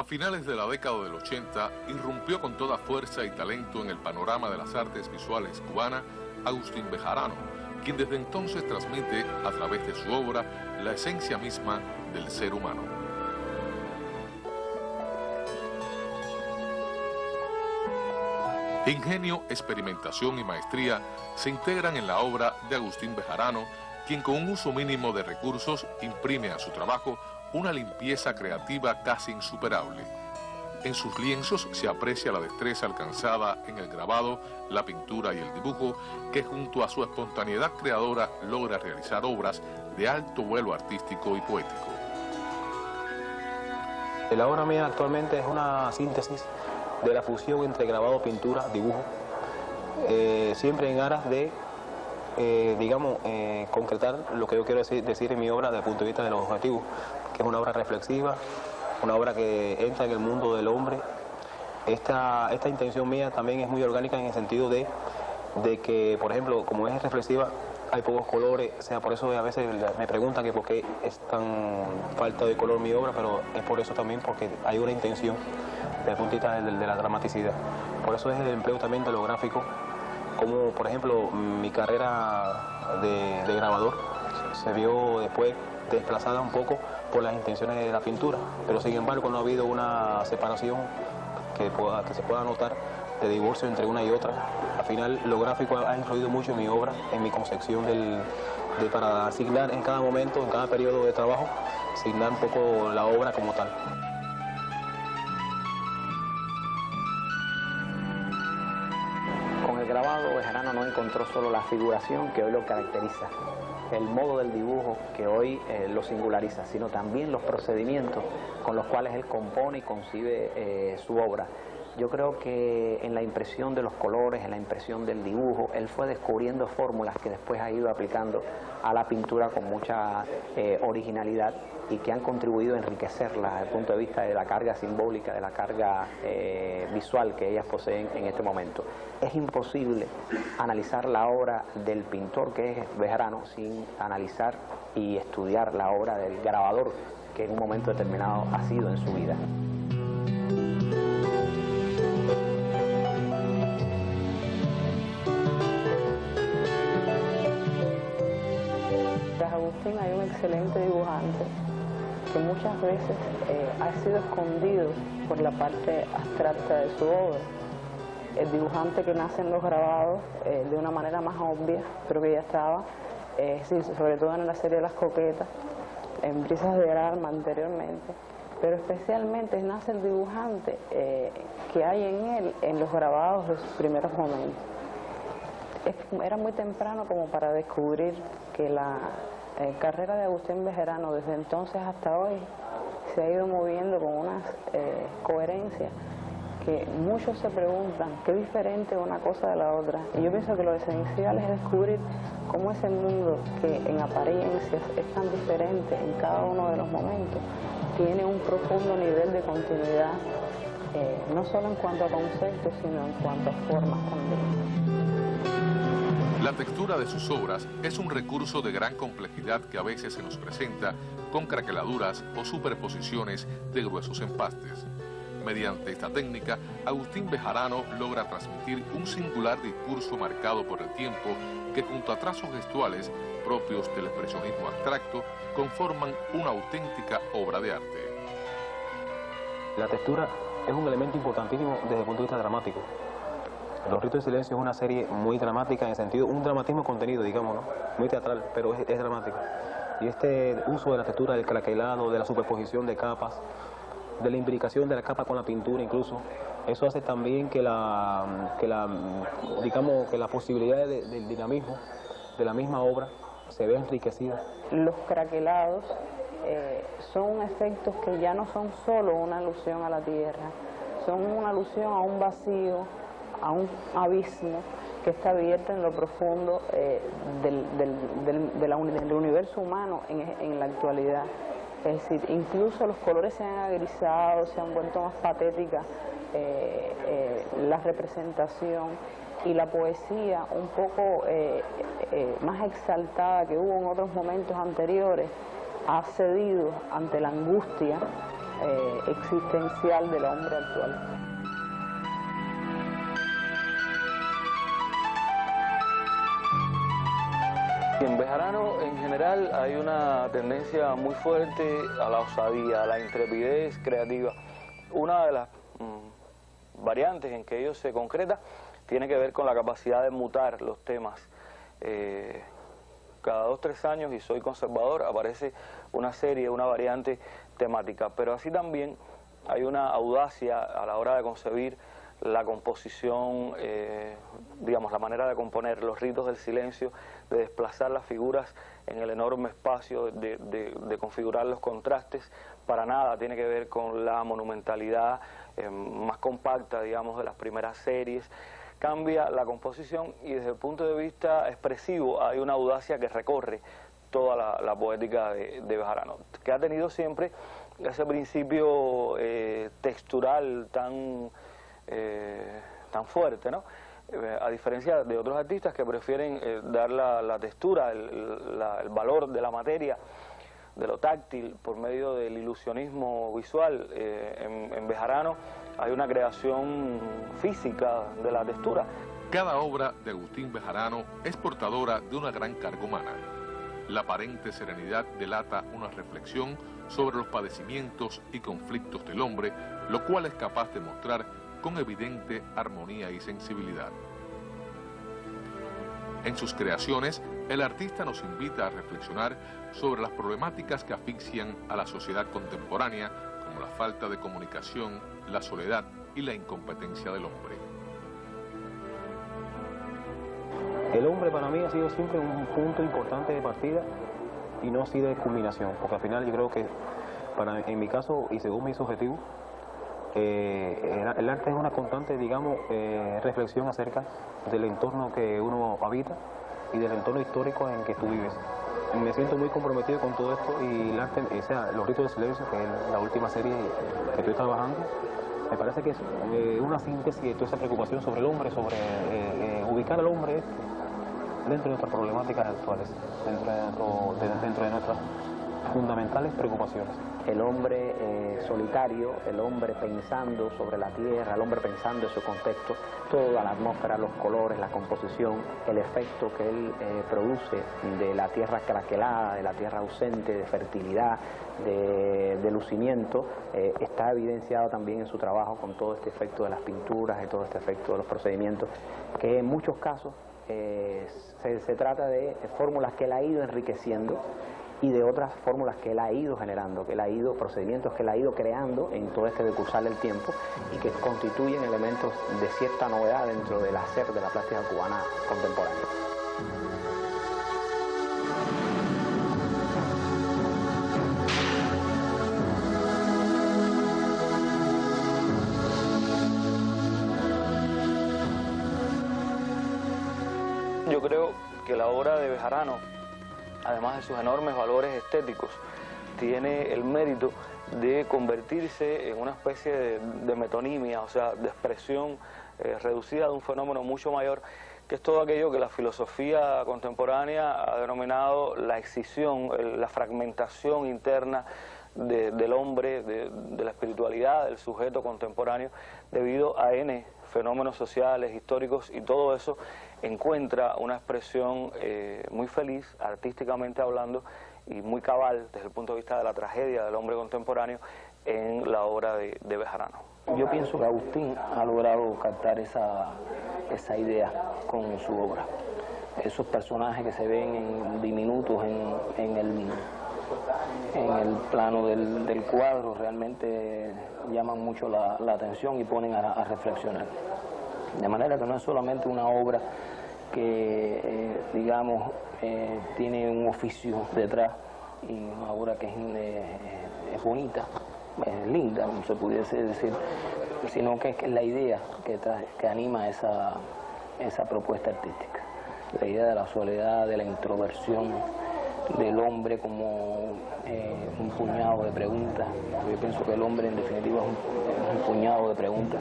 A finales de la década del 80, irrumpió con toda fuerza y talento en el panorama de las artes visuales cubanas Agustín Bejarano, quien desde entonces transmite, a través de su obra, la esencia misma del ser humano. Ingenio, experimentación y maestría se integran en la obra de Agustín Bejarano, quien con un uso mínimo de recursos imprime a su trabajo una limpieza creativa casi insuperable. En sus lienzos se aprecia la destreza alcanzada en el grabado, la pintura y el dibujo, que junto a su espontaneidad creadora logra realizar obras de alto vuelo artístico y poético. La obra mía actualmente es una síntesis de la fusión entre grabado, pintura, dibujo, siempre en aras de, concretar lo que yo quiero decir en mi obra desde el punto de vista de los objetivos, que es una obra reflexiva, una obra que entra en el mundo del hombre. Esta intención mía también es muy orgánica en el sentido de que, por ejemplo, como es reflexiva, hay pocos colores, o sea, por eso a veces me preguntan que por qué es tan falta de color mi obra, pero es por eso también, porque hay una intención desde el punto de vista de la dramaticidad. Por eso es el empleo también de lo gráfico, como por ejemplo mi carrera de grabador se vio después desplazada un poco por las intenciones de la pintura, pero sin embargo no ha habido una separación que se pueda notar de divorcio entre una y otra. Al final lo gráfico ha influido mucho en mi obra, en mi concepción para asignar en cada momento, en cada periodo de trabajo, asignar un poco la obra como tal. Con el grabado, Bejarano no encontró solo la figuración que hoy lo caracteriza, el modo del dibujo que hoy lo singulariza, sino también los procedimientos con los cuales él compone y concibe su obra. Yo creo que en la impresión de los colores, en la impresión del dibujo, él fue descubriendo fórmulas que después ha ido aplicando a la pintura con mucha originalidad y que han contribuido a enriquecerla desde el punto de vista de la carga simbólica, de la carga visual que ellas poseen en este momento. Es imposible analizar la obra del pintor que es Bejarano sin analizar y estudiar la obra del grabador que en un momento determinado ha sido en su vida. Tras Agustín hay un excelente dibujante que muchas veces ha sido escondido por la parte abstracta de su obra. El dibujante que nace en los grabados de una manera más obvia, pero que ya estaba, sobre todo en la serie Las Coquetas, en Brisas del Alma anteriormente, pero especialmente nace el dibujante que hay en él en los grabados de sus primeros momentos. Era muy temprano como para descubrir que la carrera de Agustín Bejarano desde entonces hasta hoy se ha ido moviendo con unas coherencias que muchos se preguntan qué diferente una cosa de la otra. Y yo pienso que lo esencial es descubrir cómo ese mundo que en apariencias es tan diferente en cada uno de los momentos tiene un profundo nivel de continuidad, no solo en cuanto a conceptos, sino en cuanto a formas también. La textura de sus obras es un recurso de gran complejidad que a veces se nos presenta con craqueladuras o superposiciones de gruesos empastes. Mediante esta técnica, Agustín Bejarano logra transmitir un singular discurso marcado por el tiempo que, junto a trazos gestuales propios del expresionismo abstracto, conforman una auténtica obra de arte. La textura es un elemento importantísimo desde el punto de vista dramático. Los Ritos del Silencio es una serie muy dramática en el sentido, un dramatismo contenido, digamos, ¿no? Muy teatral, pero es dramática. Y este uso de la textura, del craquelado, de la superposición de capas, de la imbricación de la capa con la pintura incluso, eso hace también que la posibilidad del dinamismo de la misma obra se vea enriquecida. Los craquelados son efectos que ya no son solo una alusión a la tierra, son una alusión a un vacío, a un abismo que está abierto en lo profundo del universo humano en la actualidad. Es decir, incluso los colores se han agrisado, se han vuelto más patéticas, la representación y la poesía un poco más exaltada que hubo en otros momentos anteriores ha cedido ante la angustia existencial del hombre actual. En Bejarano, en general, hay una tendencia muy fuerte a la osadía, a la intrepidez creativa. Una de las variantes en que ello se concreta tiene que ver con la capacidad de mutar los temas. Cada 2 o 3 años, y soy conservador, aparece una serie, una variante temática. Pero así también hay una audacia a la hora de concebir la composición, digamos, la manera de componer los ritos del silencio, de desplazar las figuras en el enorme espacio, de configurar los contrastes. Para nada tiene que ver con la monumentalidad más compacta, digamos, de las primeras series. Cambia la composición y desde el punto de vista expresivo hay una audacia que recorre toda la poética de Bejarano, que ha tenido siempre ese principio textural tan fuerte, ¿no? A diferencia de otros artistas que prefieren dar la textura, el valor de la materia, de lo táctil, por medio del ilusionismo visual. En Bejarano hay una creación física de la textura. Cada obra de Agustín Bejarano es portadora de una gran carga humana. La aparente serenidad delata una reflexión sobre los padecimientos y conflictos del hombre, lo cual es capaz de mostrar con evidente armonía y sensibilidad. En sus creaciones, el artista nos invita a reflexionar sobre las problemáticas que asfixian a la sociedad contemporánea, como la falta de comunicación, la soledad y la incompetencia del hombre. El hombre para mí ha sido siempre un punto importante de partida y no así de culminación, porque al final yo creo que, en mi caso y según mis objetivos, el arte es una constante, digamos, reflexión acerca del entorno que uno habita y del entorno histórico en que tú vives. Me siento muy comprometido con todo esto y el arte, o sea, Los Ritos del Silencio, que es la última serie que estoy trabajando, me parece que es una síntesis de toda esa preocupación sobre el hombre, sobre ubicar al hombre dentro de nuestras problemáticas actuales, dentro de nuestras fundamentales preocupaciones. El hombre solitario, el hombre pensando sobre la tierra, el hombre pensando en su contexto, toda la atmósfera, los colores, la composición, el efecto que él produce de la tierra craquelada, de la tierra ausente, de fertilidad, de lucimiento, está evidenciado también en su trabajo con todo este efecto de las pinturas y todo este efecto de los procedimientos, que en muchos casos se trata de fórmulas que él ha ido enriqueciendo y de otras fórmulas que él ha ido generando, procedimientos que él ha ido creando en todo este decursar del tiempo y que constituyen elementos de cierta novedad dentro del hacer de la plástica cubana contemporánea. Yo creo que la obra de Bejarano, además de sus enormes valores estéticos, tiene el mérito de convertirse en una especie de metonimia, o sea, de expresión reducida de un fenómeno mucho mayor, que es todo aquello que la filosofía contemporánea ha denominado la excisión, la fragmentación interna del hombre, de la espiritualidad del sujeto contemporáneo, debido a N fenómenos sociales, históricos, y todo eso encuentra una expresión muy feliz, artísticamente hablando, y muy cabal desde el punto de vista de la tragedia del hombre contemporáneo en la obra de Bejarano. Yo pienso que Agustín ha logrado captar esa idea con su obra. Esos personajes que se ven diminutos en el plano del cuadro realmente llaman mucho la atención y ponen a reflexionar. De manera que no es solamente una obra que, digamos, tiene un oficio detrás, y una obra que es bonita, es linda, se pudiese decir, sino que es la idea que anima esa propuesta artística. La idea de la soledad, de la introversión, del hombre como un puñado de preguntas. Yo pienso que el hombre en definitiva es un puñado de preguntas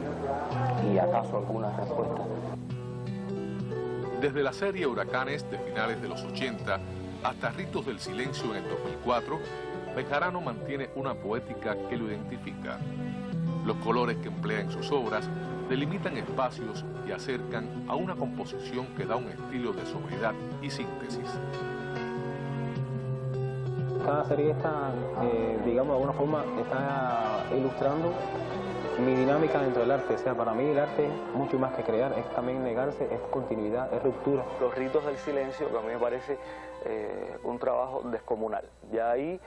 y acaso algunas respuestas. Desde la serie Huracanes de finales de los 80 hasta Ritos del Silencio en el 2004, Bejarano mantiene una poética que lo identifica. Los colores que emplea en sus obras delimitan espacios y acercan a una composición que da un estilo de sobriedad y síntesis. Cada serie está, digamos, de alguna forma, está ilustrando mi dinámica dentro del arte. O sea, para mí el arte es mucho más que crear, es también negarse, es continuidad, es ruptura. Los ritos del silencio, que a mí me parece un trabajo descomunal. Ya ahí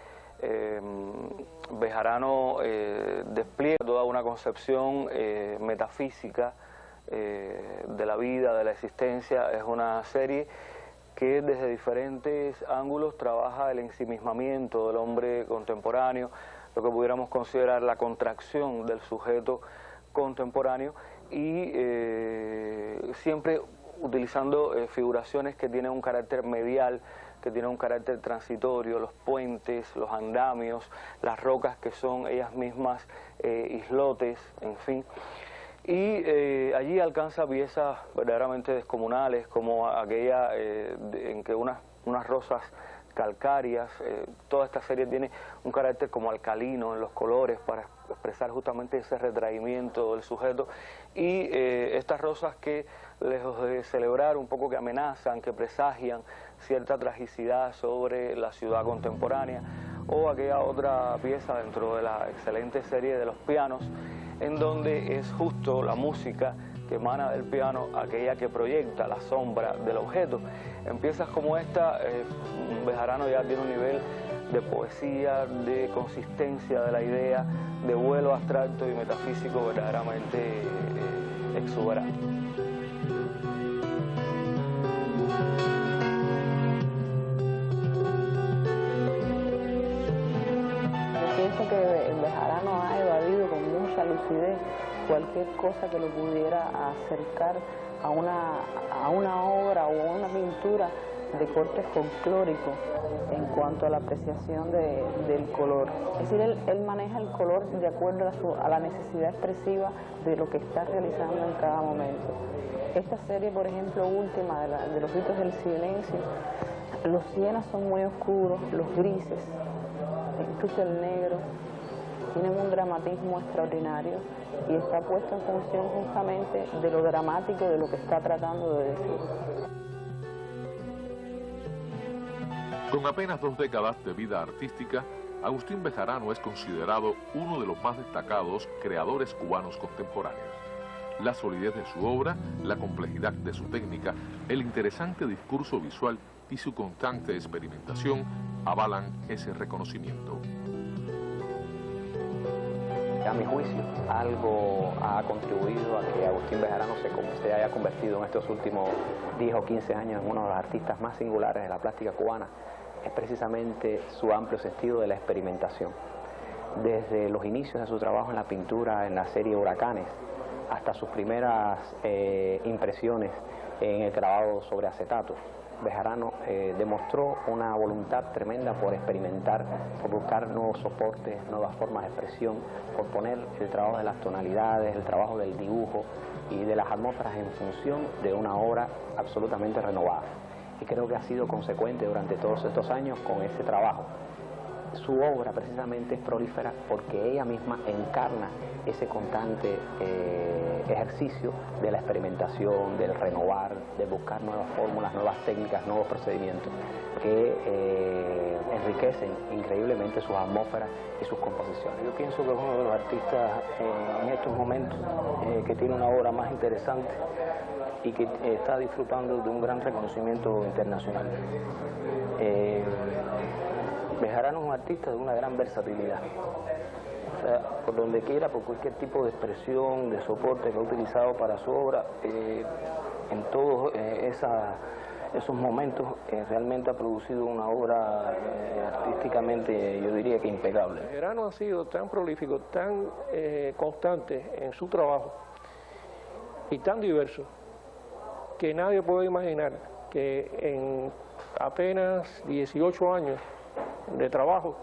Bejarano despliega toda una concepción metafísica de la vida, de la existencia. Es una serie que desde diferentes ángulos trabaja el ensimismamiento del hombre contemporáneo, lo que pudiéramos considerar la contracción del sujeto contemporáneo y siempre utilizando figuraciones que tienen un carácter medial, que tienen un carácter transitorio, los puentes, los andamios, las rocas que son ellas mismas islotes, en fin. Y allí alcanza piezas verdaderamente descomunales, como aquella en que unas rosas calcáreas, toda esta serie tiene un carácter como alcalino en los colores para expresar justamente ese retraimiento del sujeto, y estas rosas que, lejos de celebrar, un poco que amenazan, que presagian cierta tragicidad sobre la ciudad contemporánea, o aquella otra pieza dentro de la excelente serie de los pianos, en donde es justo la música que emana del piano aquella que proyecta la sombra del objeto. En piezas como esta, Bejarano ya tiene un nivel de poesía, de consistencia de la idea, de vuelo abstracto y metafísico verdaderamente exuberante. Yo pienso que Bejarano ha evadido con mucha lucidez cualquier cosa que lo pudiera acercar a una obra o a una pintura de corte folclórico en cuanto a la apreciación del color. Es decir, él maneja el color de acuerdo a la necesidad expresiva de lo que está realizando en cada momento. Esta serie, por ejemplo, última de los ritos del silencio, los sienas son muy oscuros, los grises, incluso el negro, tienen un dramatismo extraordinario y está puesto en función justamente de lo dramático de lo que está tratando de decir. Con apenas 2 décadas de vida artística, Agustín Bejarano es considerado uno de los más destacados creadores cubanos contemporáneos. La solidez de su obra, la complejidad de su técnica, el interesante discurso visual y su constante experimentación avalan ese reconocimiento. A mi juicio, algo ha contribuido a que Agustín Bejarano se haya convertido en estos últimos 10 o 15 años en uno de los artistas más singulares de la plástica cubana. Es precisamente su amplio sentido de la experimentación. Desde los inicios de su trabajo en la pintura, en la serie Huracanes, hasta sus primeras impresiones en el grabado sobre acetato, Bejarano demostró una voluntad tremenda por experimentar, por buscar nuevos soportes, nuevas formas de expresión, por poner el trabajo de las tonalidades, el trabajo del dibujo y de las atmósferas en función de una obra absolutamente renovada. Y creo que ha sido consecuente durante todos estos años con ese trabajo. Su obra precisamente es prolífera porque ella misma encarna ese constante ejercicio de la experimentación, del renovar, de buscar nuevas fórmulas, nuevas técnicas, nuevos procedimientos que enriquecen increíblemente sus atmósferas y sus composiciones. Yo pienso que es uno de los artistas en estos momentos que tiene una obra más interesante y que está disfrutando de un gran reconocimiento internacional. Bejarano es un artista de una gran versatilidad. O sea, por donde quiera, por cualquier tipo de expresión, de soporte que ha utilizado para su obra, en todos esos momentos realmente ha producido una obra artísticamente, yo diría que impecable. Bejarano ha sido tan prolífico, tan constante en su trabajo y tan diverso que nadie puede imaginar que en apenas 18 años de trabajo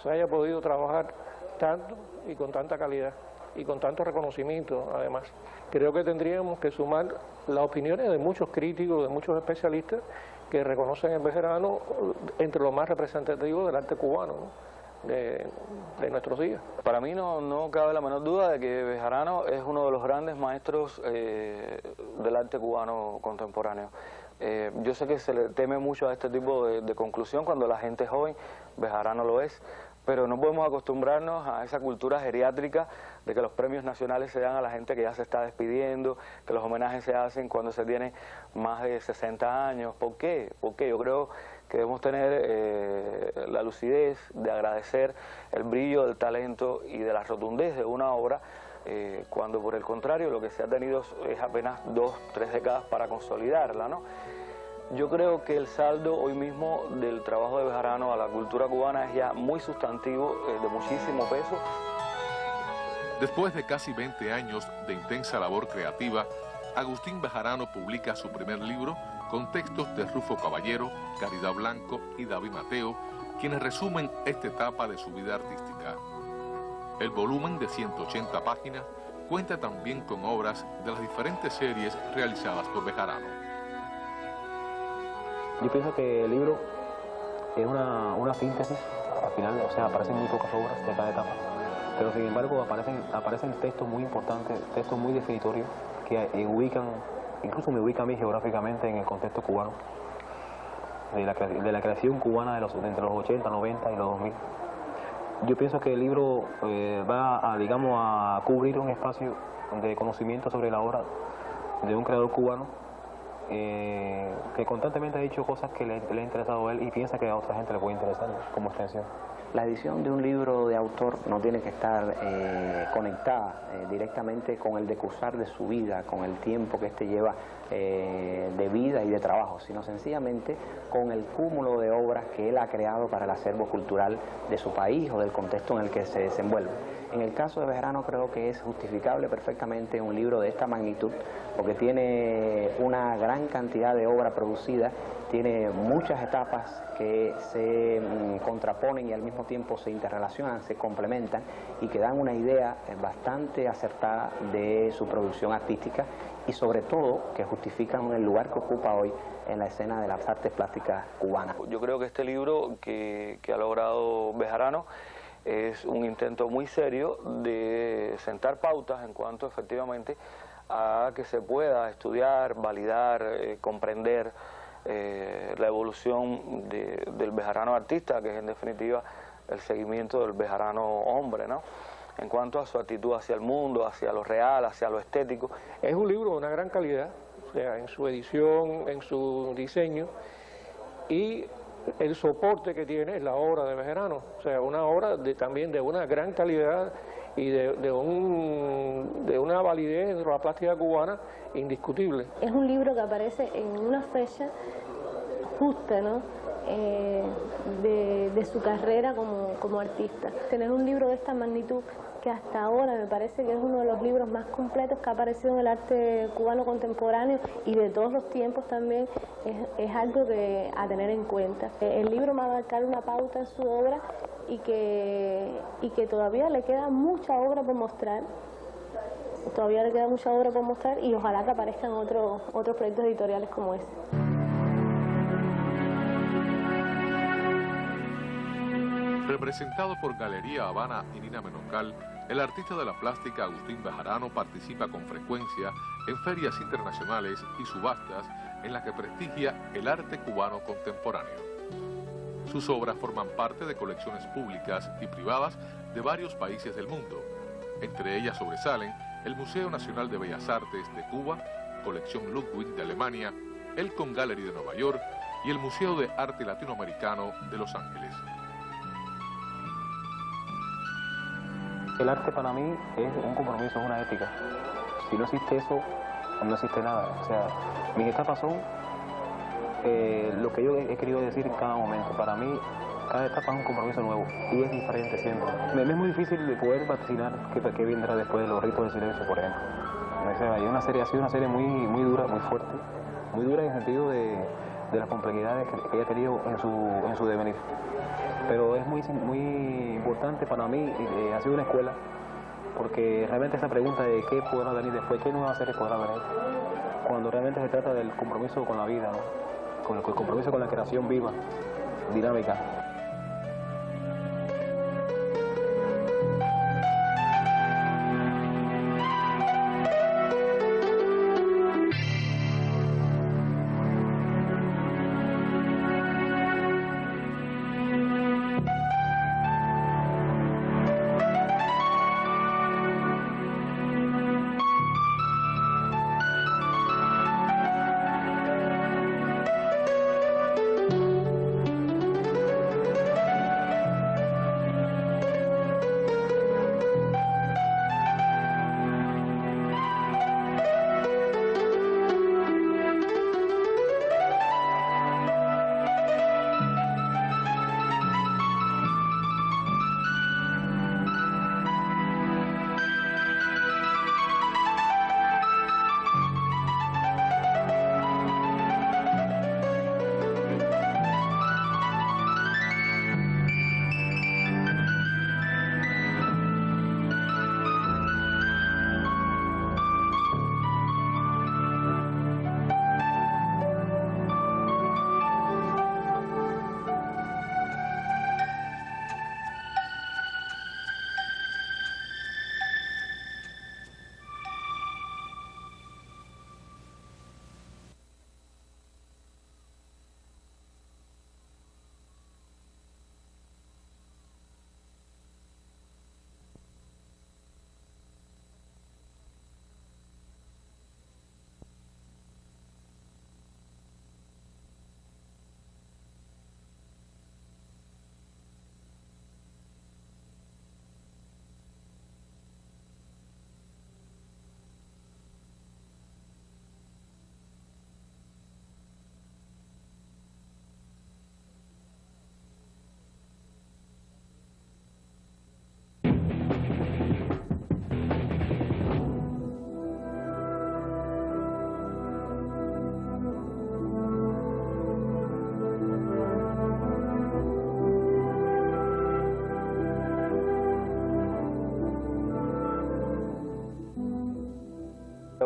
se haya podido trabajar tanto y con tanta calidad y con tanto reconocimiento. Además, creo que tendríamos que sumar las opiniones de muchos críticos, de muchos especialistas que reconocen el Bejarano entre lo más representativo del arte cubano, ¿no? de nuestros días. Para mí no cabe la menor duda de que Bejarano es uno de los grandes maestros del arte cubano contemporáneo. Yo sé que se le teme mucho a este tipo de conclusión cuando la gente es joven, Bejarano lo es, pero no podemos acostumbrarnos a esa cultura geriátrica de que los premios nacionales se dan a la gente que ya se está despidiendo, que los homenajes se hacen cuando se tiene más de 60 años. ¿Por qué? Porque yo creo que debemos tener la lucidez de agradecer el brillo del talento y de la rotundez de una obra, cuando por el contrario lo que se ha tenido es apenas 2 o 3 décadas para consolidarla, ¿no? Yo creo que el saldo hoy mismo del trabajo de Bejarano a la cultura cubana es ya muy sustantivo, de muchísimo peso. Después de casi 20 años de intensa labor creativa, Agustín Bejarano publica su primer libro con textos de Rufo Caballero, Caridad Blanco y David Mateo, quienes resumen esta etapa de su vida artística. El volumen de 180 páginas cuenta también con obras de las diferentes series realizadas por Bejarano. Yo pienso que el libro es una síntesis, al final, o sea, aparecen muy pocas obras de cada etapa, pero sin embargo aparecen textos muy importantes, textos muy definitorios que incluso me ubican a mí geográficamente en el contexto cubano, de la creación cubana entre los 80, 90 y los 2000. Yo pienso que el libro va a cubrir un espacio de conocimiento sobre la obra de un creador cubano que constantemente ha dicho cosas que le ha interesado a él y piensa que a otra gente le puede interesar como extensión. La edición de un libro de autor no tiene que estar conectada directamente con el decursar de su vida, con el tiempo que éste lleva de vida y de trabajo, sino sencillamente con el cúmulo de obras que él ha creado para el acervo cultural de su país o del contexto en el que se desenvuelve. En el caso de Bejarano creo que es justificable perfectamente un libro de esta magnitud, porque tiene una gran cantidad de obra producida, tiene muchas etapas que se contraponen y al mismo tiempo se interrelacionan, se complementan y que dan una idea bastante acertada de su producción artística y sobre todo que justifican el lugar que ocupa hoy en la escena de las artes plásticas cubanas. Yo creo que este libro que ha logrado Bejarano es un intento muy serio de sentar pautas en cuanto efectivamente a que se pueda estudiar, validar, comprender la evolución del Bejarano artista, que es en definitiva el seguimiento del Bejarano hombre, ¿no? En cuanto a su actitud hacia el mundo, hacia lo real, hacia lo estético. Es un libro de una gran calidad, o sea, en su edición, en su diseño, y el soporte que tiene es la obra de Bejarano, o sea, una obra también de una gran calidad y de una validez de la plástica cubana indiscutible. Es un libro que aparece en una fecha justa, ¿no? De su carrera como artista. Tener un libro de esta magnitud, que hasta ahora me parece que es uno de los libros más completos que ha aparecido en el arte cubano contemporáneo y de todos los tiempos también, es algo a tener en cuenta. El libro va a marcar una pauta en su obra y que todavía le queda mucha obra por mostrar. Todavía le queda mucha obra por mostrar y ojalá que aparezcan otros proyectos editoriales como este. Representado por Galería Habana y Nina Menocal, el artista de la plástica Agustín Bejarano participa con frecuencia en ferias internacionales y subastas en las que prestigia el arte cubano contemporáneo. Sus obras forman parte de colecciones públicas y privadas de varios países del mundo. Entre ellas sobresalen el Museo Nacional de Bellas Artes de Cuba, Colección Ludwig de Alemania, el Con Gallery de Nueva York y el Museo de Arte Latinoamericano de Los Ángeles. El arte para mí es un compromiso, es una ética. Si no existe eso, no existe nada. O sea, mis etapas son lo que yo he querido decir en cada momento. Para mí, cada etapa es un compromiso nuevo y es diferente siempre. Me es muy difícil de poder vaticinar qué vendrá después de Los Ritos del Silencio, por ejemplo. O sea, ha sido una serie muy dura, muy fuerte. Muy dura en el sentido de las complejidades que ella ha tenido en su devenir. Pero es muy importante para mí, ha sido una escuela, porque realmente esa pregunta de qué podrá venir después, qué nuevas series podrá venir, cuando realmente se trata del compromiso con la vida, ¿no? Con el compromiso con la creación viva, dinámica.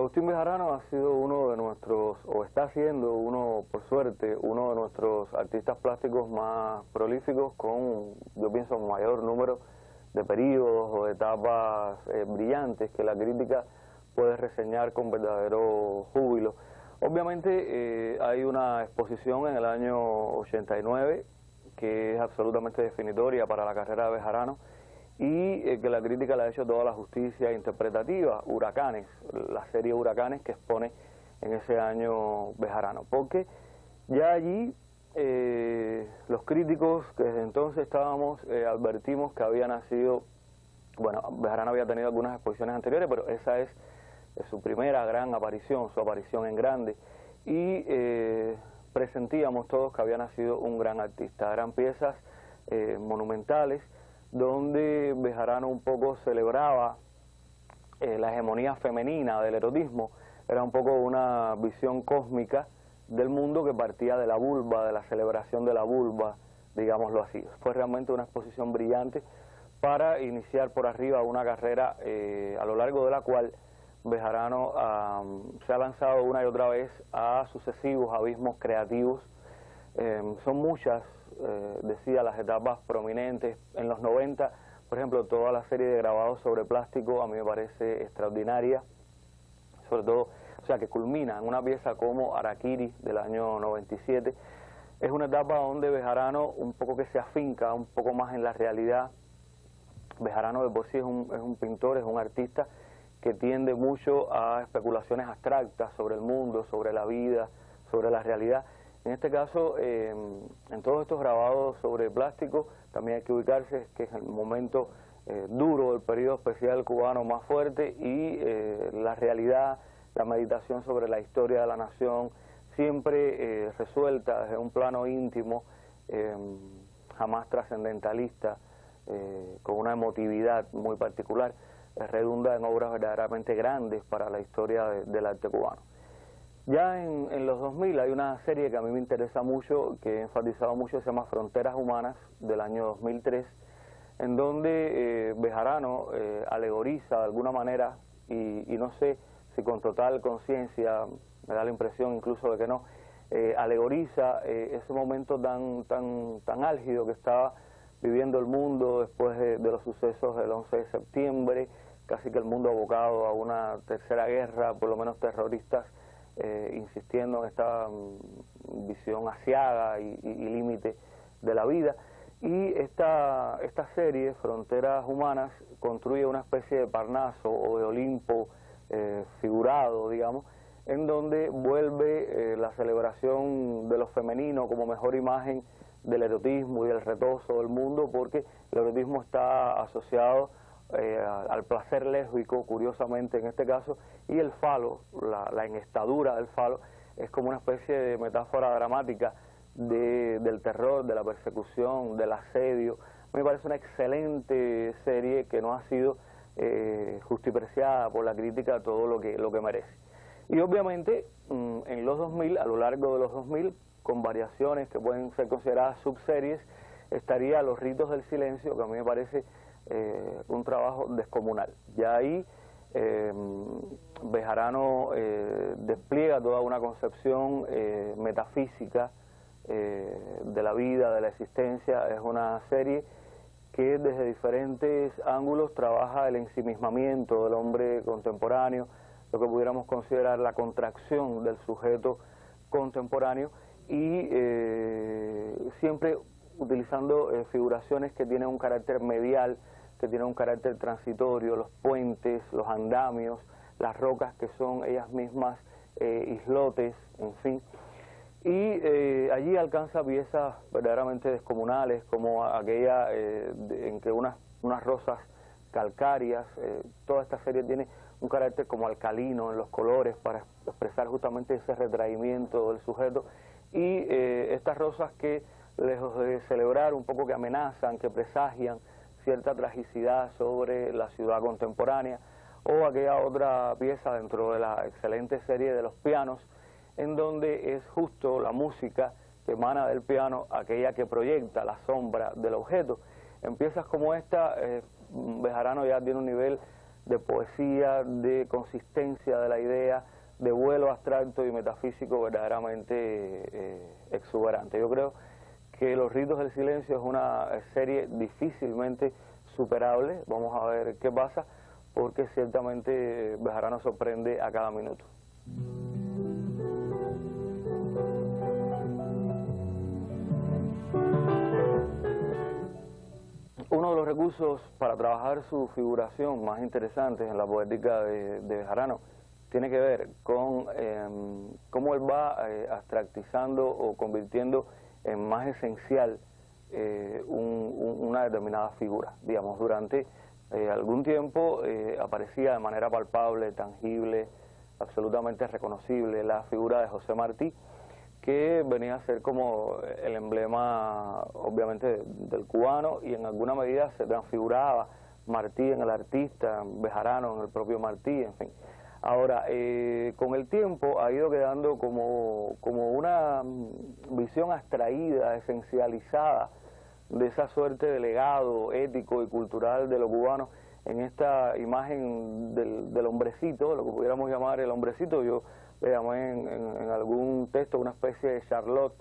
Agustín Bejarano ha sido uno de nuestros, o está siendo uno, por suerte, uno de nuestros artistas plásticos más prolíficos, con, yo pienso, un mayor número de periodos o etapas brillantes que la crítica puede reseñar con verdadero júbilo. Obviamente hay una exposición en el año 89 que es absolutamente definitoria para la carrera de Bejarano y que la crítica le ha hecho toda la justicia interpretativa, Huracanes, la serie Huracanes que expone en ese año Bejarano, porque ya allí los críticos que desde entonces advertimos que había nacido, bueno, Bejarano había tenido algunas exposiciones anteriores, pero esa es su primera gran aparición, su aparición en grande, y presentíamos todos que había nacido un gran artista. Eran piezas monumentales donde Bejarano un poco celebraba la hegemonía femenina del erotismo. Era un poco una visión cósmica del mundo que partía de la vulva, de la celebración de la vulva, digámoslo así. Fue realmente una exposición brillante para iniciar por arriba una carrera a lo largo de la cual Bejarano se ha lanzado una y otra vez a sucesivos abismos creativos. Son muchas, decía, las etapas prominentes. En los 90, por ejemplo, toda la serie de grabados sobre plástico a mí me parece extraordinaria, sobre todo, o sea, que culmina en una pieza como Harakiri del año 97. Es una etapa donde Bejarano un poco que se afinca un poco más en la realidad. Bejarano de por sí es un pintor, es un artista que tiende mucho a especulaciones abstractas sobre el mundo, sobre la vida, sobre la realidad. En este caso, en todos estos grabados sobre plástico, también hay que ubicarse que es el momento duro del periodo especial cubano más fuerte y la realidad, la meditación sobre la historia de la nación, siempre resuelta desde un plano íntimo, jamás trascendentalista, con una emotividad muy particular, redunda en obras verdaderamente grandes para la historia del arte cubano. Ya en los 2000 hay una serie que a mí me interesa mucho, que he enfatizado mucho, se llama Fronteras Humanas, del año 2003, en donde Bejarano alegoriza de alguna manera, y no sé si con total conciencia, me da la impresión incluso de que no, alegoriza ese momento tan álgido que estaba viviendo el mundo después de los sucesos del 11 de septiembre, casi que el mundo abocado a una tercera guerra, por lo menos terroristas, insistiendo en esta visión aciaga y límite de la vida. Y esta serie, Fronteras Humanas, construye una especie de Parnaso o de Olimpo figurado, digamos, en donde vuelve la celebración de lo femenino como mejor imagen del erotismo y del retozo del mundo, porque el erotismo está asociado al placer lésbico, curiosamente en este caso, y el falo, la enestadura del falo, es como una especie de metáfora dramática del terror, de la persecución, del asedio. Me parece una excelente serie que no ha sido justipreciada por la crítica todo lo que merece. Y obviamente en los 2000, a lo largo de los 2000, con variaciones que pueden ser consideradas subseries, estaría Los Ritos del Silencio, que a mí me parece un trabajo descomunal. Ya ahí Bejarano despliega toda una concepción metafísica de la vida, de la existencia. Es una serie que desde diferentes ángulos trabaja el ensimismamiento del hombre contemporáneo, lo que pudiéramos considerar la contracción del sujeto contemporáneo, y siempre utilizando figuraciones que tienen un carácter medial, que tienen un carácter transitorio, los puentes, los andamios, las rocas que son ellas mismas islotes, en fin. Y allí alcanza piezas verdaderamente descomunales, como aquella en que unas rosas calcáreas, toda esta serie tiene un carácter como alcalino en los colores para expresar justamente ese retraimiento del sujeto, y estas rosas que, lejos de celebrar, un poco que amenazan, que presagian cierta tragicidad sobre la ciudad contemporánea, o aquella otra pieza dentro de la excelente serie de Los Pianos, en donde es justo la música que emana del piano aquella que proyecta la sombra del objeto. En piezas como esta, Bejarano ya tiene un nivel de poesía, de consistencia de la idea, de vuelo abstracto y metafísico verdaderamente exuberante. Yo creo que Los ritos del silencio es una serie difícilmente superable. Vamos a ver qué pasa, porque ciertamente Bejarano sorprende a cada minuto. Uno de los recursos para trabajar su figuración más interesantes en la poética de Bejarano tiene que ver con cómo él va abstractizando o convirtiendo en más esencial una determinada figura. Digamos, durante algún tiempo aparecía de manera palpable, tangible, absolutamente reconocible la figura de José Martí, que venía a ser como el emblema, obviamente, del cubano, y en alguna medida se transfiguraba Martí en el artista, Bejarano en el propio Martí, en fin. Ahora, con el tiempo ha ido quedando como una visión abstraída, esencializada, de esa suerte de legado ético y cultural de lo cubano en esta imagen del hombrecito, lo que pudiéramos llamar el hombrecito. Yo le llamé en algún texto una especie de Charlotte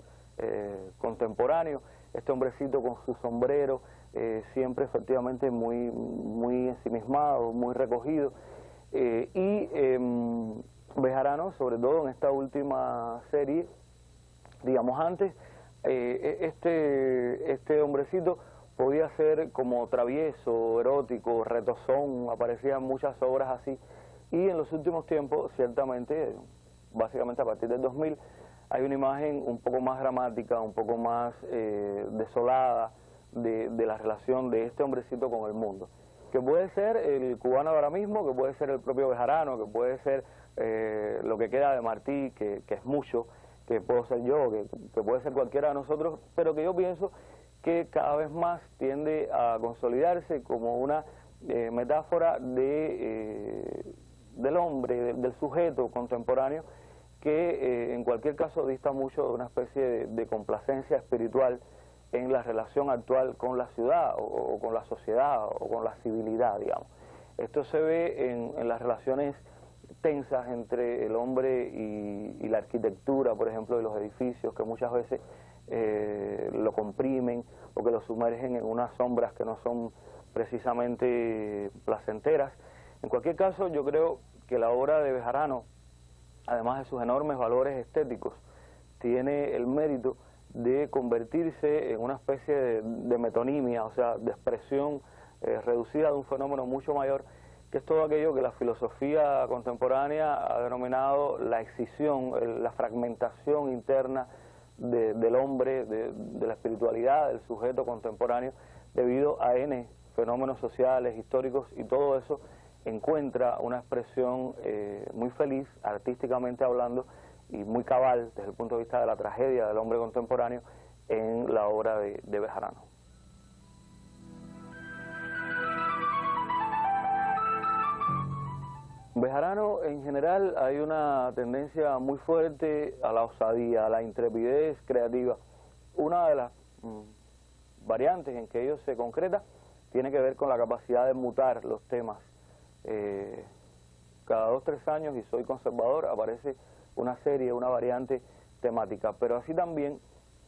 contemporáneo, este hombrecito con su sombrero, siempre efectivamente muy ensimismado, muy recogido, y Bejarano, sobre todo en esta última serie, digamos antes, este hombrecito podía ser como travieso, erótico, retozón, aparecía en muchas obras así, y en los últimos tiempos, ciertamente, básicamente a partir del 2000, hay una imagen un poco más dramática, un poco más desolada de la relación de este hombrecito con el mundo, que puede ser el cubano de ahora mismo, que puede ser el propio Bejarano, que puede ser lo que queda de Martí, que es mucho, que puedo ser yo, que puede ser cualquiera de nosotros, pero que yo pienso que cada vez más tiende a consolidarse como una metáfora del hombre, del sujeto contemporáneo, que en cualquier caso dista mucho de una especie de complacencia espiritual en la relación actual con la ciudad o con la sociedad o con la civilidad, digamos. Esto se ve en las relaciones tensas entre el hombre y la arquitectura, por ejemplo, de los edificios, que muchas veces lo comprimen o que lo sumergen en unas sombras que no son precisamente placenteras. En cualquier caso, yo creo que la obra de Bejarano, además de sus enormes valores estéticos, tiene el mérito de convertirse en una especie de metonimia, o sea, de expresión reducida de un fenómeno mucho mayor, que es todo aquello que la filosofía contemporánea ha denominado la excisión, la fragmentación interna del hombre, de la espiritualidad, del sujeto contemporáneo, debido a N fenómenos sociales, históricos, y todo eso encuentra una expresión muy feliz, artísticamente hablando, y muy cabal desde el punto de vista de la tragedia del hombre contemporáneo en la obra de Bejarano. Bejarano, en general, hay una tendencia muy fuerte a la osadía, a la intrepidez creativa. Una de las variantes en que ello se concreta tiene que ver con la capacidad de mutar los temas. Cada 2 o 3 años, y soy conservador, aparece una serie, una variante temática, pero así también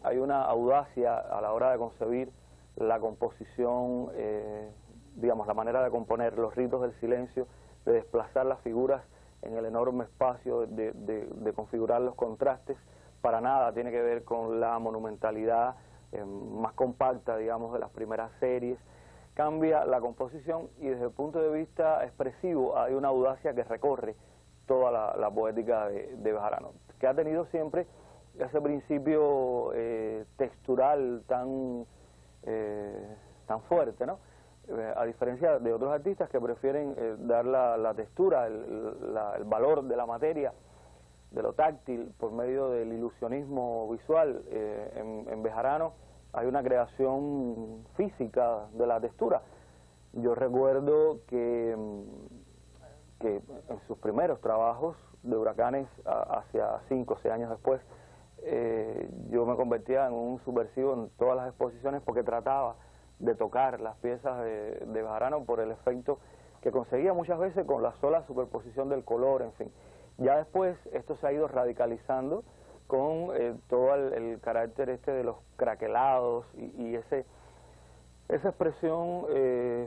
hay una audacia a la hora de concebir la composición, digamos, la manera de componer Los ritos del silencio, de desplazar las figuras en el enorme espacio, de configurar los contrastes. Para nada tiene que ver con la monumentalidad más compacta, digamos, de las primeras series. Cambia la composición, y desde el punto de vista expresivo hay una audacia que recorre toda la poética de Bejarano, que ha tenido siempre ese principio textural tan fuerte, ¿no? A diferencia de otros artistas que prefieren dar la textura, el valor de la materia, de lo táctil, por medio del ilusionismo visual. En Bejarano hay una creación física de la textura. Yo recuerdo que en sus primeros trabajos de Huracanes, hacia 5 o 6 años después, yo me convertía en un subversivo en todas las exposiciones, porque trataba de tocar las piezas de Bejarano por el efecto que conseguía muchas veces con la sola superposición del color, en fin. Ya después esto se ha ido radicalizando con todo el carácter de los craquelados y esa expresión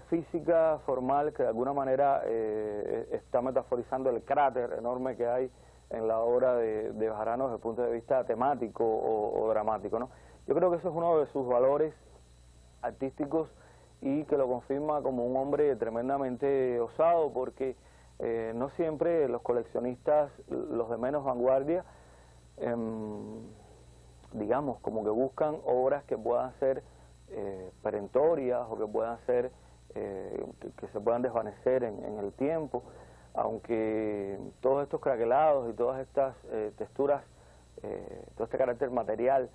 física, formal, que de alguna manera está metaforizando el cráter enorme que hay en la obra de Bejarano desde el punto de vista temático o dramático, ¿no? Yo creo que eso es uno de sus valores artísticos y que lo confirma como un hombre tremendamente osado, porque no siempre los coleccionistas, los de menos vanguardia, digamos, como que buscan obras que puedan ser perentorias o que puedan ser, que se puedan desvanecer en el tiempo, aunque todos estos craquelados y todas estas texturas, todo este carácter material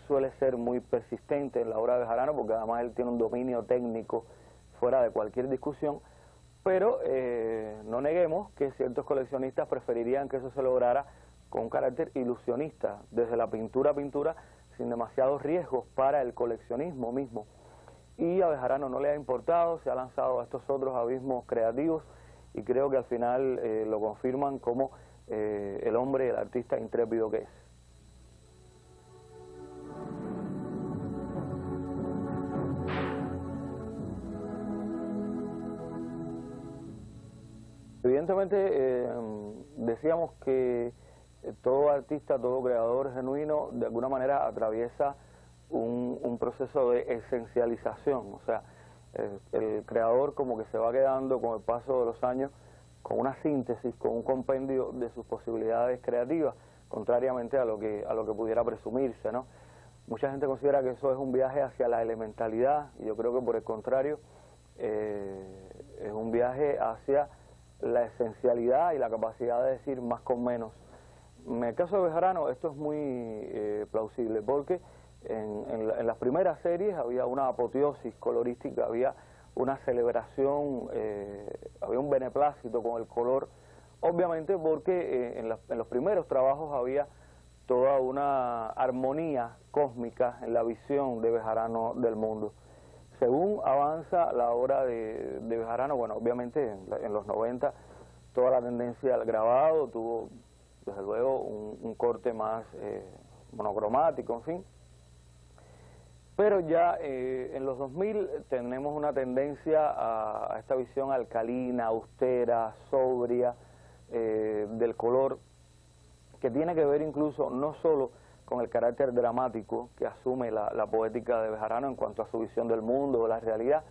suele ser muy persistente en la obra de Bejarano, porque además él tiene un dominio técnico fuera de cualquier discusión, pero no neguemos que ciertos coleccionistas preferirían que eso se lograra con un carácter ilusionista, desde la pintura a pintura, sin demasiados riesgos para el coleccionismo mismo. Y a Bejarano no le ha importado, se ha lanzado a estos otros abismos creativos y creo que al final lo confirman como el hombre, el artista intrépido que es. Evidentemente, decíamos que todo artista, todo creador genuino, de alguna manera atraviesa un proceso de esencialización, o sea, el creador como que se va quedando con el paso de los años con una síntesis, con un compendio de sus posibilidades creativas, contrariamente a lo que pudiera presumirse, ¿no? Mucha gente considera que eso es un viaje hacia la elementalidad, y yo creo que por el contrario es un viaje hacia la esencialidad y la capacidad de decir más con menos. En el caso de Bejarano esto es muy plausible, porque en las primeras series había una apoteosis colorística, había una celebración, había un beneplácito con el color, obviamente porque en los primeros trabajos había toda una armonía cósmica en la visión de Bejarano del mundo. Según avanza la obra de Bejarano, bueno, obviamente en los 90 toda la tendencia al grabado tuvo, desde luego, un corte más monocromático, en fin. Pero ya en los 2000 tenemos una tendencia a esta visión alcalina, austera, sobria del color, que tiene que ver incluso no solo con el carácter dramático que asume la poética de Bejarano en cuanto a su visión del mundo o la realidad,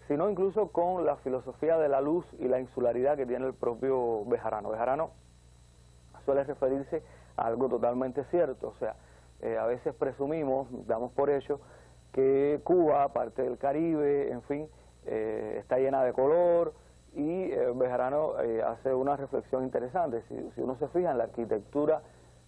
sino incluso con la filosofía de la luz y la insularidad que tiene el propio Bejarano. Bejarano suele referirse a algo totalmente cierto, o sea, a veces presumimos, damos por hecho, que Cuba, parte del Caribe, en fin, está llena de color, y Bejarano hace una reflexión interesante. Si uno se fija en la arquitectura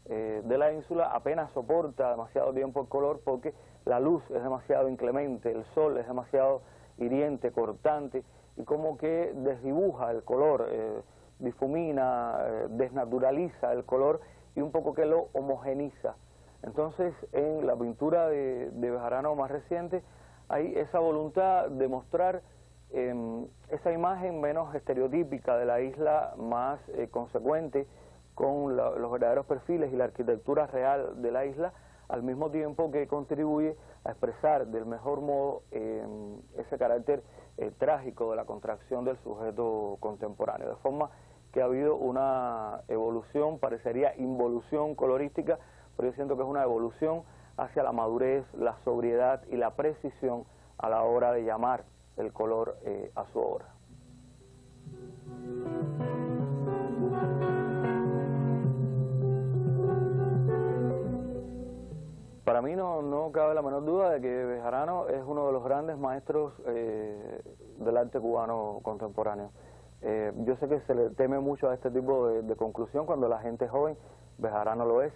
de la ínsula, apenas soporta demasiado tiempo el color porque la luz es demasiado inclemente, el sol es demasiado hiriente, cortante, y como que desdibuja el color, difumina, desnaturaliza el color y un poco que lo homogeniza. Entonces, en la pintura de Bejarano más reciente hay esa voluntad de mostrar esa imagen menos estereotípica de la isla, más consecuente con los verdaderos perfiles y la arquitectura real de la isla, al mismo tiempo que contribuye a expresar del mejor modo ese carácter trágico de la contracción del sujeto contemporáneo, de forma que ha habido una evolución, parecería involución colorística, pero yo siento que es una evolución hacia la madurez, la sobriedad y la precisión a la hora de llamar el color a su obra. Para mí no cabe la menor duda de que Bejarano es uno de los grandes maestros del arte cubano contemporáneo. Yo sé que se le teme mucho a este tipo de conclusión cuando la gente es joven, Bejarano lo es,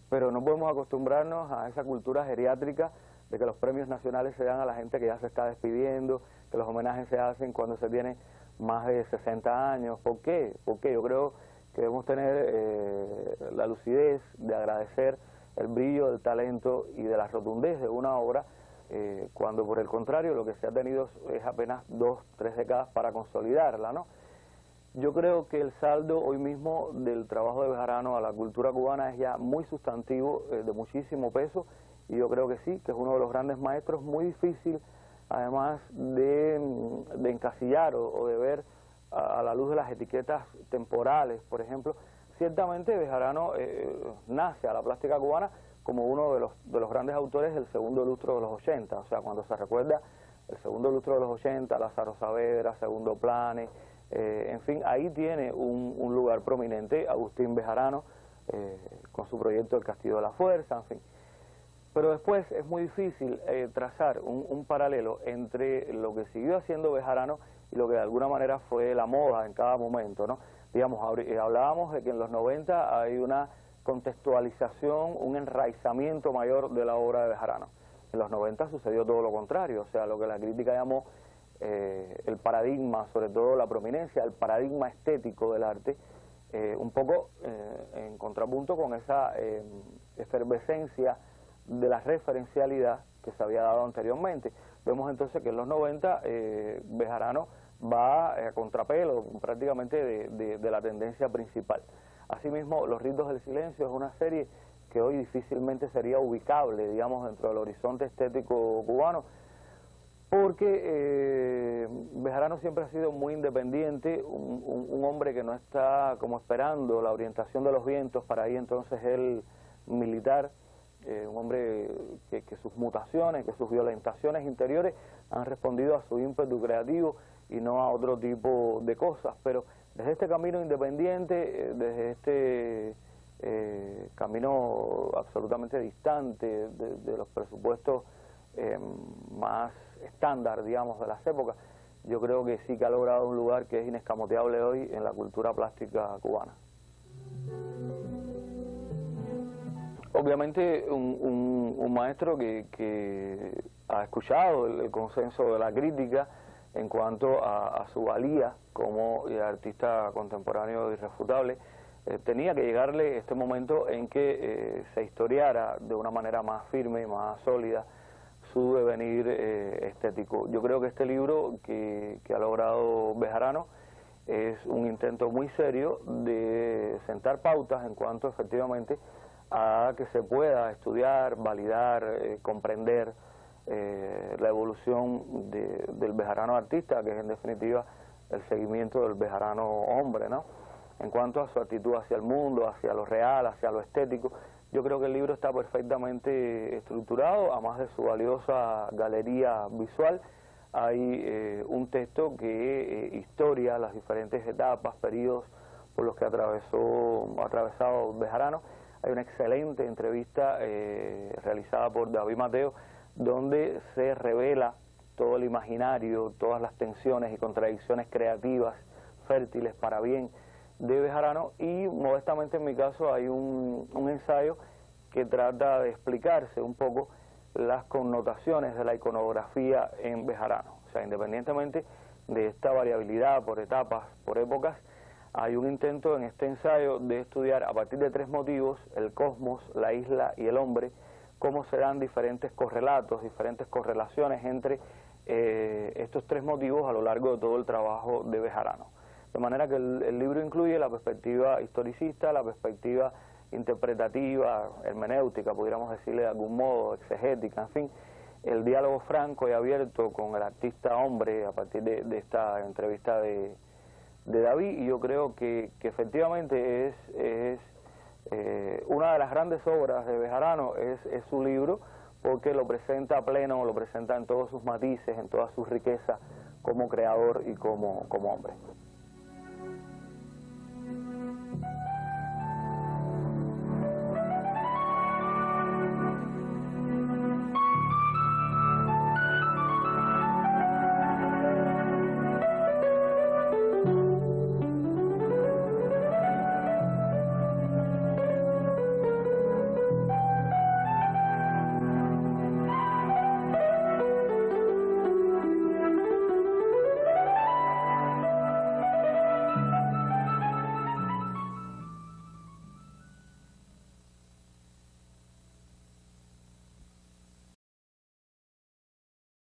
pero no podemos acostumbrarnos a esa cultura geriátrica de que los premios nacionales se dan a la gente que ya se está despidiendo, que los homenajes se hacen cuando se tiene más de 60 años. ¿Por qué? Porque yo creo que debemos tener la lucidez de agradecer el brillo, del talento y de la rotundez de una obra cuando por el contrario lo que se ha tenido es apenas 2, 3 décadas para consolidarla, ¿no? Yo creo que el saldo hoy mismo del trabajo de Bejarano a la cultura cubana es ya muy sustantivo, de muchísimo peso, y yo creo que sí, que es uno de los grandes maestros, muy difícil además de encasillar o de ver a la luz de las etiquetas temporales, por ejemplo. Ciertamente Bejarano nace a la plástica cubana como uno de los grandes autores del segundo lustro de los 80, o sea, cuando se recuerda el segundo lustro de los 80, Lázaro Saavedra, Segundo Plane, en fin, ahí tiene un lugar prominente Agustín Bejarano, con su proyecto El Castillo de la Fuerza, en fin. Pero después es muy difícil trazar un paralelo entre lo que siguió haciendo Bejarano y lo que de alguna manera fue la moda en cada momento, ¿no? Digamos, hablábamos de que en los 90 hay una contextualización, un enraizamiento mayor de la obra de Bejarano. En los 90 sucedió todo lo contrario, o sea, lo que la crítica llamó el paradigma, sobre todo la prominencia, el paradigma estético del arte, un poco en contrapunto con esa efervescencia de la referencialidad que se había dado anteriormente. Vemos entonces que en los 90 Bejarano va a contrapelo prácticamente de la tendencia principal. Asimismo, Los Ritos del Silencio es una serie que hoy difícilmente sería ubicable, digamos, dentro del horizonte estético cubano, porque Bejarano siempre ha sido muy independiente, un hombre que no está como esperando la orientación de los vientos para ahí entonces él militar, un hombre que sus mutaciones, que sus violentaciones interiores han respondido a su ímpetu creativo y no a otro tipo de cosas, pero desde este camino independiente, desde este camino absolutamente distante de los presupuestos más estándar, digamos, de las épocas, yo creo que sí que ha logrado un lugar que es inescamoteable hoy en la cultura plástica cubana. Obviamente un maestro que ha escuchado el consenso de la crítica en cuanto a su valía como artista contemporáneo irrefutable, tenía que llegarle este momento en que se historiara de una manera más firme, más sólida, su devenir estético. Yo creo que este libro que ha logrado Bejarano es un intento muy serio de sentar pautas en cuanto efectivamente a que se pueda estudiar, validar, comprender la evolución del Bejarano artista, que es en definitiva el seguimiento del Bejarano hombre, ¿no? En cuanto a su actitud hacia el mundo, hacia lo real, hacia lo estético, yo creo que el libro está perfectamente estructurado, además de su valiosa galería visual. Hay un texto que historia las diferentes etapas, periodos por los que ha atravesado Bejarano. Hay una excelente entrevista realizada por David Mateo, donde se revela todo el imaginario, todas las tensiones y contradicciones creativas, fértiles para bien, de Bejarano, y modestamente en mi caso hay un ensayo que trata de explicarse un poco las connotaciones de la iconografía en Bejarano. O sea, independientemente de esta variabilidad por etapas, por épocas, hay un intento en este ensayo de estudiar a partir de 3 motivos, el cosmos, la isla y el hombre, cómo se dan diferentes correlatos, diferentes correlaciones entre estos 3 motivos a lo largo de todo el trabajo de Bejarano. De manera que el libro incluye la perspectiva historicista, la perspectiva interpretativa, hermenéutica, pudiéramos decirle de algún modo, exegética, en fin, el diálogo franco y abierto con el artista hombre a partir de esta entrevista de David, y yo creo que efectivamente es una de las grandes obras de Bejarano, es su libro, porque lo presenta a pleno, lo presenta en todos sus matices, en toda su riqueza como creador y como hombre.